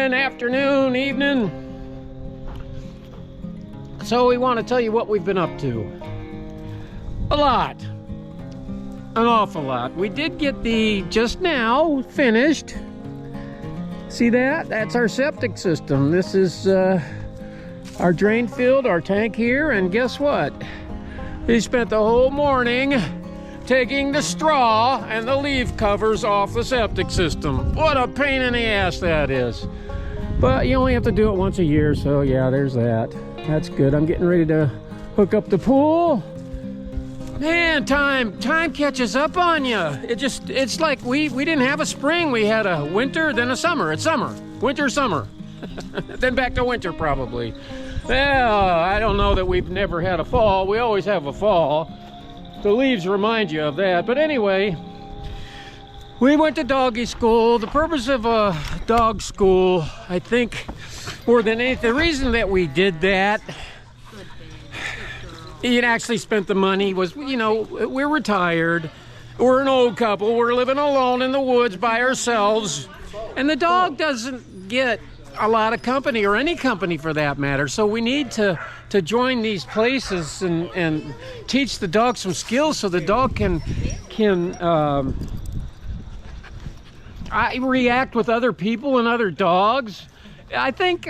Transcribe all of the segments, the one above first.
morning, afternoon, evening. So we want to tell you what we've been up to. A lot. An awful lot. We did get the just now finished. See that? That's our septic system. This is our drain field, our tank here, and guess what? We spent the whole morning taking the straw and the leaf covers off the septic system. What a pain in the ass that is. But you only have to do it once a year, so yeah, there's that. That's good. I'm getting ready to hook up the pool. Man, time catches up on you. It's like we didn't have a spring. We had a winter, then a summer. It's summer. Winter, summer. Then back to winter, probably. Well, I don't know that we've never had a fall. We always have a fall. The leaves remind you of that. But anyway, we went to doggy school. The purpose of a dog school, I think, more than anything, the reason that we did that, it actually spent the money, was, you know, we're retired. We're an old couple. We're living alone in the woods by ourselves. And the dog doesn't get a lot of company, or any company for that matter. So we need to join these places and teach the dog some skills so the dog can react with other people and other dogs. I think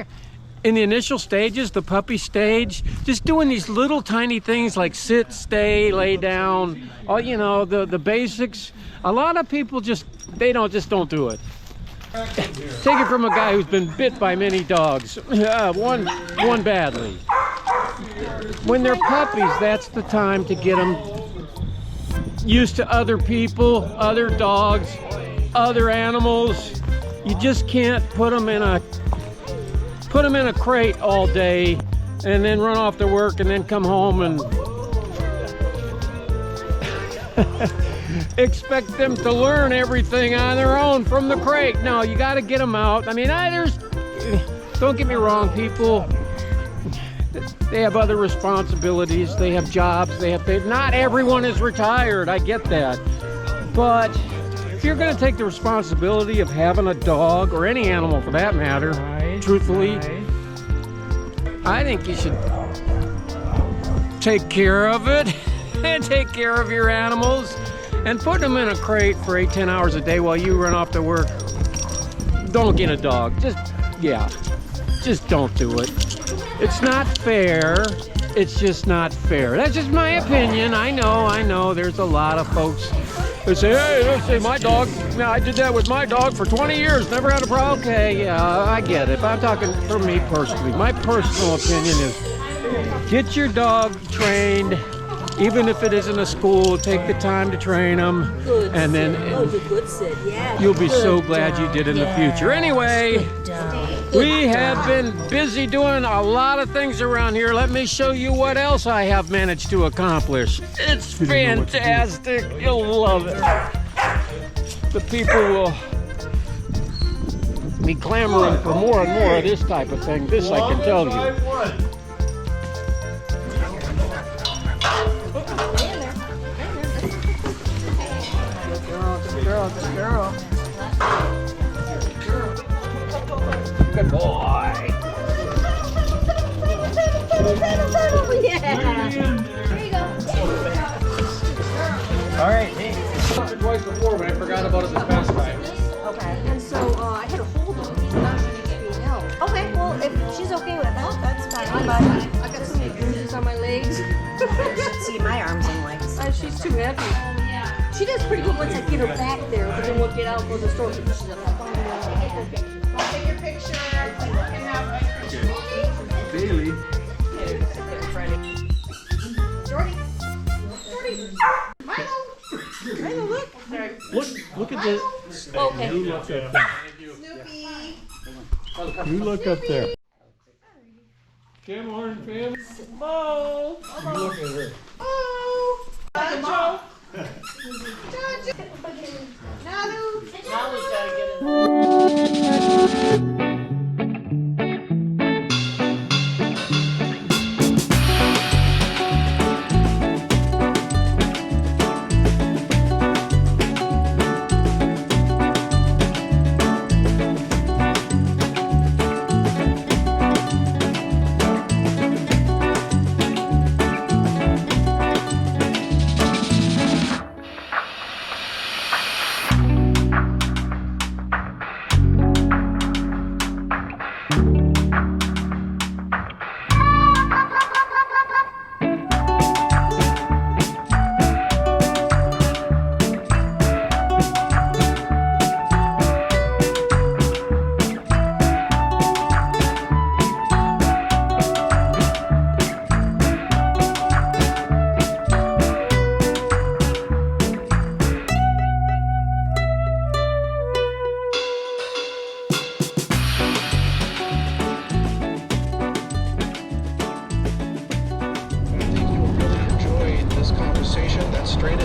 in the initial stages, the puppy stage, just doing these little tiny things like sit, stay, lay down, all, you know, the basics. A lot of people just don't do it. Take it from a guy who's been bit by many dogs, one badly. When they're puppies, that's the time to get them used to other people, other dogs, other animals. You just can't put them in a crate all day and then run off to work and then come home and expect them to learn everything on their own from the crate. No, you got to get them out. I mean, don't get me wrong, people, they have other responsibilities. They have jobs. Not everyone is retired. I get that. But if you're going to take the responsibility of having a dog, or any animal for that matter, truthfully, I think you should take care of it and take care of your animals and put them in a crate for 8-10 hours a day while you run off to work. Don't get a dog. Just don't do it. It's not fair. It's just not fair. That's just my opinion. I know there's a lot of folks who say, hey, listen, my dog, I did that with my dog for 20 years, never had a problem. Okay, yeah, I get it. But I'm talking for me personally. My personal opinion is get your dog trained, even if it isn't a school. Take the time to train them. And then you'll be so glad you did in the future. Anyway, we have been busy doing a lot of things around here. Let me show you what else I have managed to accomplish. It's fantastic. You'll love it. The people will be clamoring for more and more of this type of thing. This I can tell you. Good girl. Good boy. Yeah. There you go. All right. Hey. Once or twice before, but I forgot about it this past time. Okay. And so I had to hold him. He's not going to be held. Okay. Well, if she's okay with that, that's fine. But I got so many bruises on my legs. You should see my arms and legs. She's too heavy. She does pretty good once I get her back there, but then we'll get out for the store. She's up. I'll take your picture. You can have ice cream. Daily. Jordy. Milo. Milo, look. Look at this. Okay. You look up there. Snoopy. You look up there. Kim Horn family. Bo. You look at her. Oh. Joe. Nalu. Nalu's gotta get in.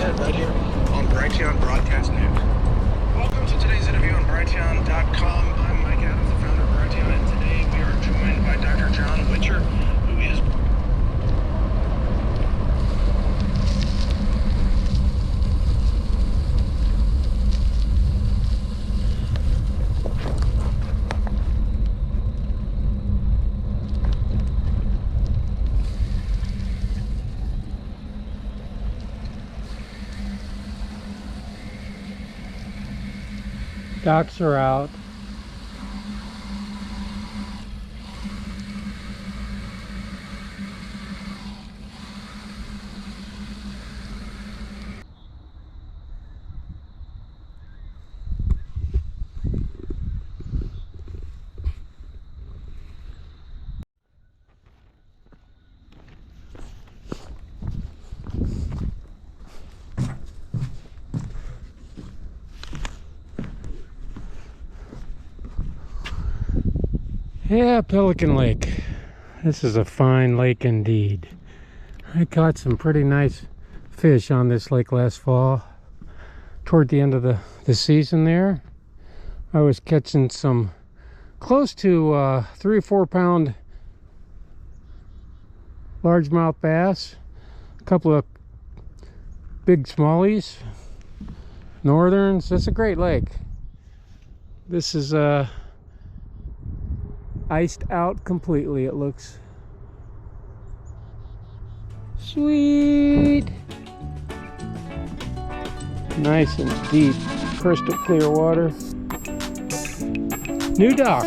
set right here on Brighteon Broadcast News. Welcome to today's interview on Brighteon.com. I'm Mike Adams, the founder of Brighteon, and today we are joined by Dr. John Witcher, who is Docks are out. Yeah, Pelican Lake. This is a fine lake indeed. I caught some pretty nice fish on this lake last fall. Toward the end of the season there, I was catching some close to 3 or 4 pound largemouth bass, a couple of big smallies, northerns. It's a great lake. This is iced out completely, it looks. Sweet! Nice and deep, crystal clear water. New dock.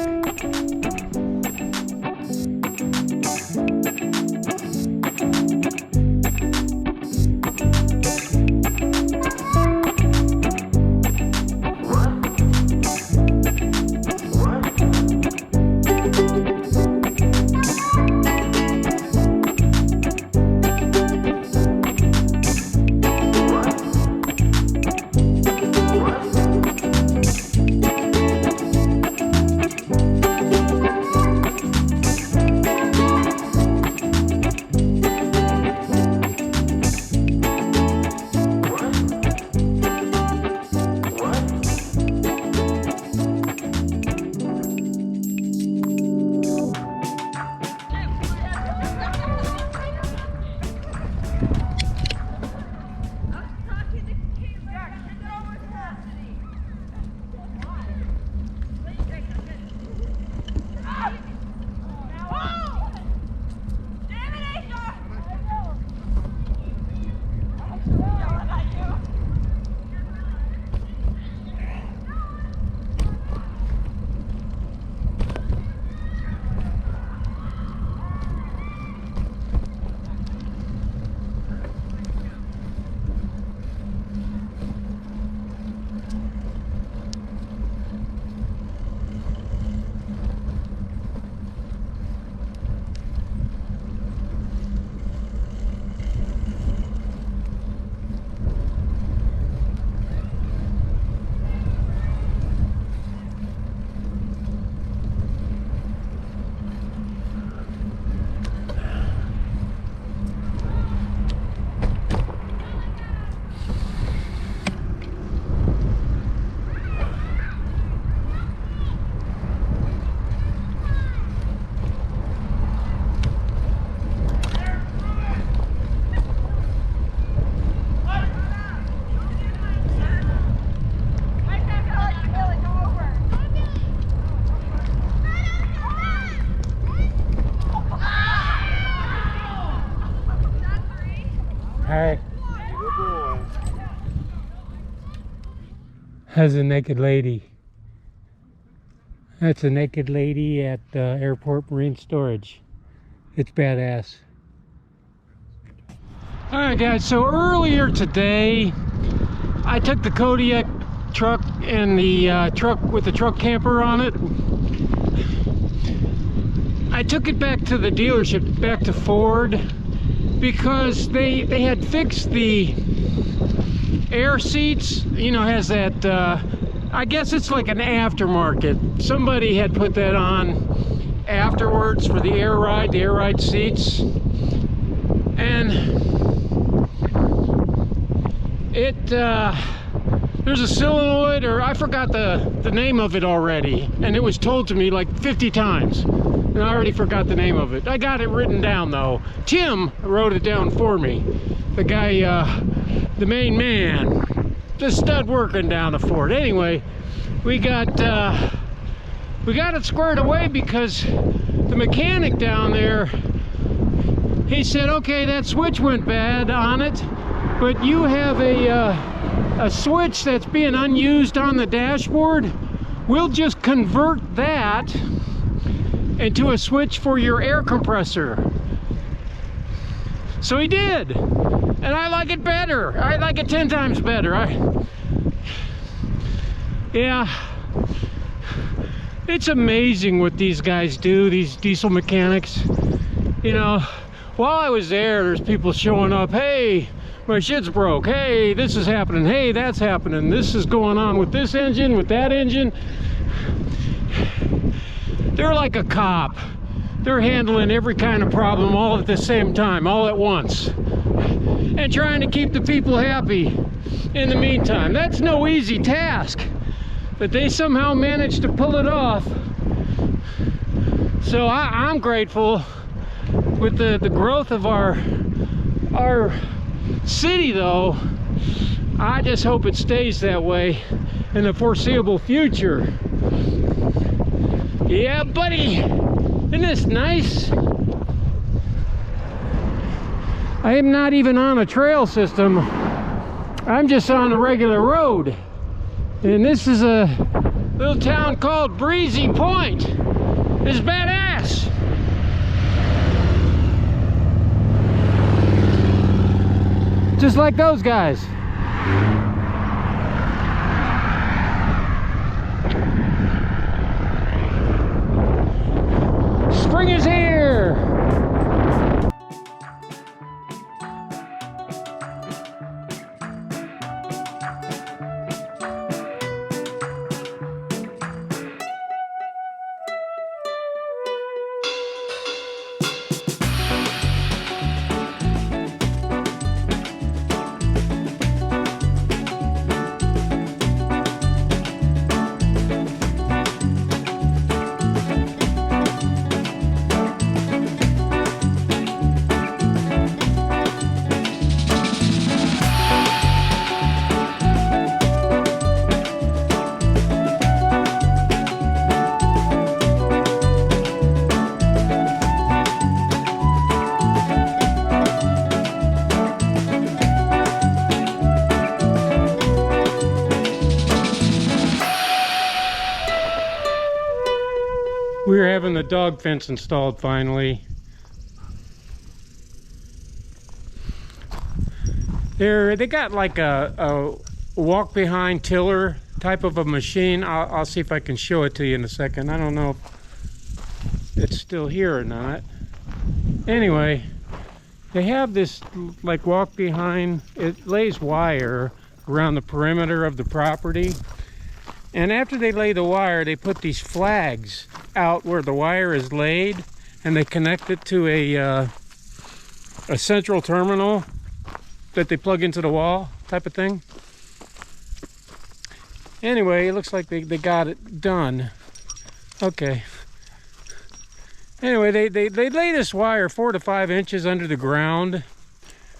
Hi. Has a naked lady. That's a naked lady at Airport Marine Storage. It's badass. Alright guys, so earlier today I took the Kodiak truck and the truck with the truck camper on it. I took it back to the dealership, back to Ford, because they had fixed the air seats. You know, has that I guess it's like an aftermarket. Somebody had put that on afterwards for the air ride seats, and There's a solenoid, or I forgot the name of it already, and it was told to me like 50 times, and I already forgot the name of it. I got it written down though. Tim wrote it down for me. The guy, the main man, the stud working down the fort. Anyway, we got it squared away because the mechanic down there, he said, okay, that switch went bad on it, but you have a switch that's being unused on the dashboard. We'll just convert that into a switch for your air compressor. So he did, and I like it better. I like it 10 times better. Yeah, it's amazing what these guys do, these diesel mechanics. You know, while I was there, there's people showing up, hey, my shit's broke, hey, this is happening, hey, that's happening, this is going on with this engine, with that engine. They're like a cop. They're handling every kind of problem all at the same time, all at once, and trying to keep the people happy in the meantime. That's no easy task, but they somehow managed to pull it off. So I'm grateful. With the growth of our city though, I just hope it stays that way in the foreseeable future. Yeah, buddy, isn't this nice? I am not even on a trail system. I'm just on a regular road. And this is a little town called Breezy Point. It's badass. Just like those guys. Spring is here. We're having the dog fence installed finally. They got like a walk behind tiller type of a machine. I'll see if I can show it to you in a second. I don't know if it's still here or not. Anyway, they have this like walk behind. It lays wire around the perimeter of the property. And after they lay the wire, they put these flags out where the wire is laid, and they connect it to a central terminal that they plug into the wall type of thing. Anyway, it looks like they got it done. Okay. Anyway, they lay this wire 4 to 5 inches under the ground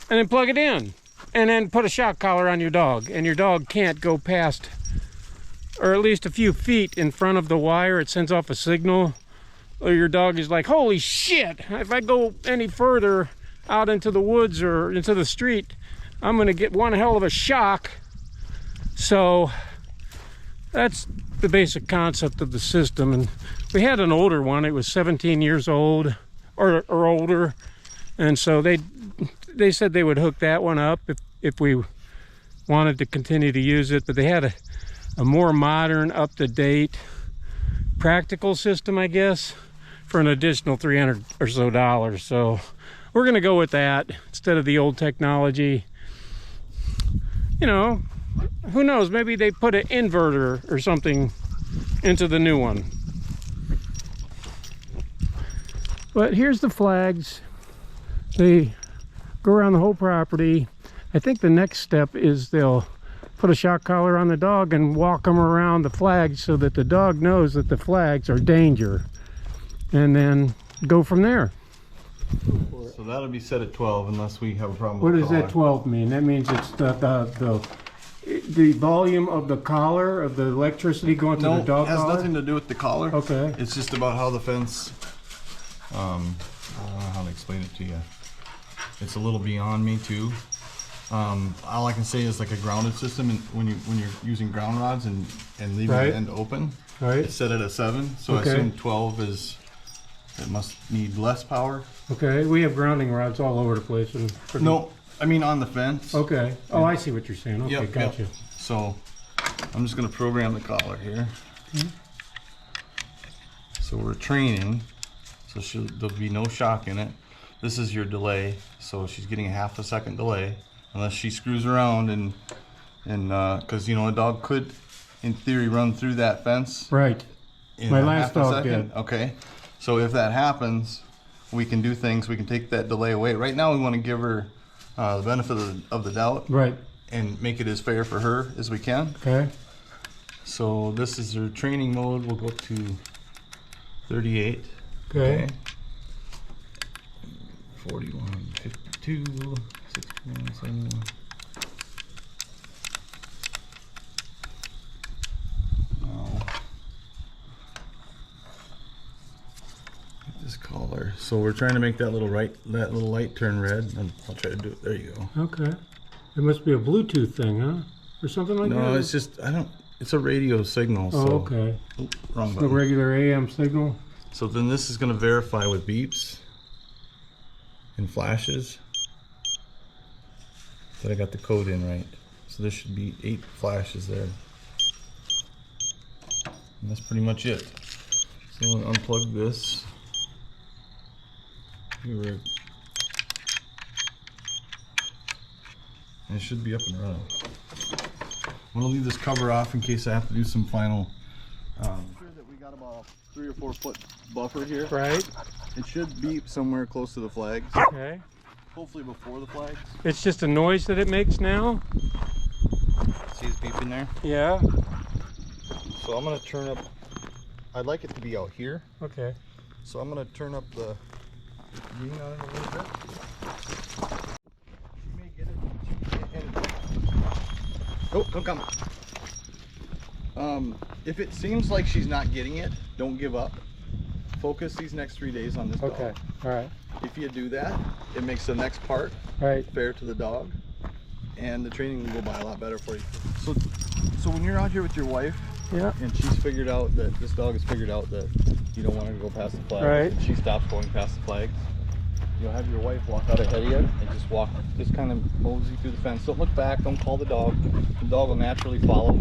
and then plug it in, and then put a shock collar on your dog, and your dog can't go past, or at least a few feet in front of the wire. It sends off a signal, or your dog is like, holy shit, if I go any further out into the woods or into the street, I'm gonna get one hell of a shock. So that's the basic concept of the system. And we had an older one. It was 17 years old or older, and so they said they would hook that one up if we wanted to continue to use it. But they had a more modern, up-to-date, practical system, I guess, for an additional $300 or so. So we're gonna go with that instead of the old technology. You know, who knows, maybe they put an inverter or something into the new one. But here's the flags. They go around the whole property. I think the next step is they'll put a shock collar on the dog and walk them around the flags so that the dog knows that the flags are danger, and then go from there. So that'll be set at 12 unless we have a problem What with does the that collar. 12 mean? That means it's the volume of the collar, of the electricity going to No, the dog it has collar? nothing to do with the collar. Okay. It's just about how the fence, I don't know how to explain it to you. It's a little beyond me too. All I can say is like a grounded system, and when you're using ground rods and leaving Right. the end open, Right. it's set at a 7. So I Okay. assume 12 is, it must need less power. Okay, we have grounding rods all over the place. And No, I mean on the fence. Okay. Oh, I see what you're saying. Okay, Yep, gotcha. yep. So I'm just gonna program the collar here. So we're training, so there'll be no shock in it. This is your delay, so she's getting a half a second delay, unless she screws around and because you know a dog could, in theory, run through that fence. Right. In My a last half a dog second. did. Okay, so if that happens, we can do things. We can take that delay away. Right now, we want to give her the benefit of the doubt. Right. And make it as fair for her as we can. Okay. So this is her training mode. We'll go up to 38. Okay. 41, 52, 61, 71. Now, get this collar. So we're trying to make that little light turn red. And I'll try to do it. There you go. Okay. It must be a Bluetooth thing, huh? Or something like that? No, it's just it's a radio signal. Oh, So, okay. Oop, wrong The button. regular AM signal? So then this is going to verify with beeps and flashes that I got the code in right. So there should be 8 flashes there. And that's pretty much it. So I'm going to unplug this. And it should be up and running. I'm going to leave this cover off in case I have to do some final. Sure that we got about a 3 or 4 foot buffer here. Right. It should beep somewhere close to the flags. Okay. Hopefully before the flags. It's just a noise that it makes now? See it's beeping there? Yeah. So I'm going to turn up, I'd like it to be out here. Okay. So I'm going to turn up the gain on it a little bit. She may get it. Oh, don't come. If it seems like she's not getting it, don't give up. Focus these next 3 days on this Okay. dog. All right. If you do that, it makes the next part Right. fair to the dog, and the training will go by a lot better for you. So when you're out here with your wife, Yeah. and she's figured out that this dog has figured out that you don't want her to go past the flags, Right. and she stops going past the flags, you'll have your wife walk out ahead of you and just kind of mosey through the fence. Don't look back, don't call the dog. The dog will naturally follow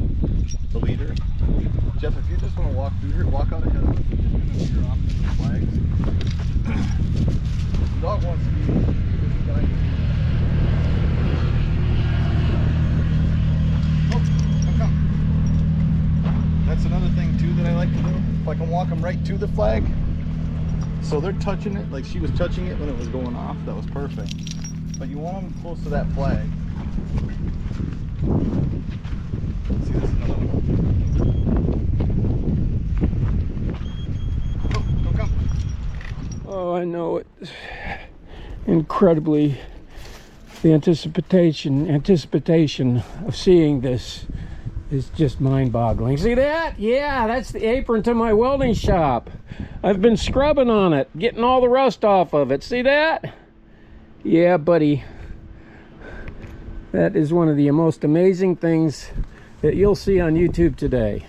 the leader. Jeff, if you just want to walk through here, walk out ahead of us and just kind of veer off to the flags. The dog wants to be guided. Oh, come. That's another thing too that I like to do. If I can walk them right to the flag, so they're touching it, like she was touching it when it was going off, that was perfect. But you want them close to that flag. See, this is another one. Oh, don't come. Oh, I know it. Incredibly, the anticipation of seeing this is just mind-boggling. See that? Yeah, that's the apron to my welding shop. I've been scrubbing on it, getting all the rust off of it. See that? Yeah, buddy. That is one of the most amazing things that you'll see on YouTube today.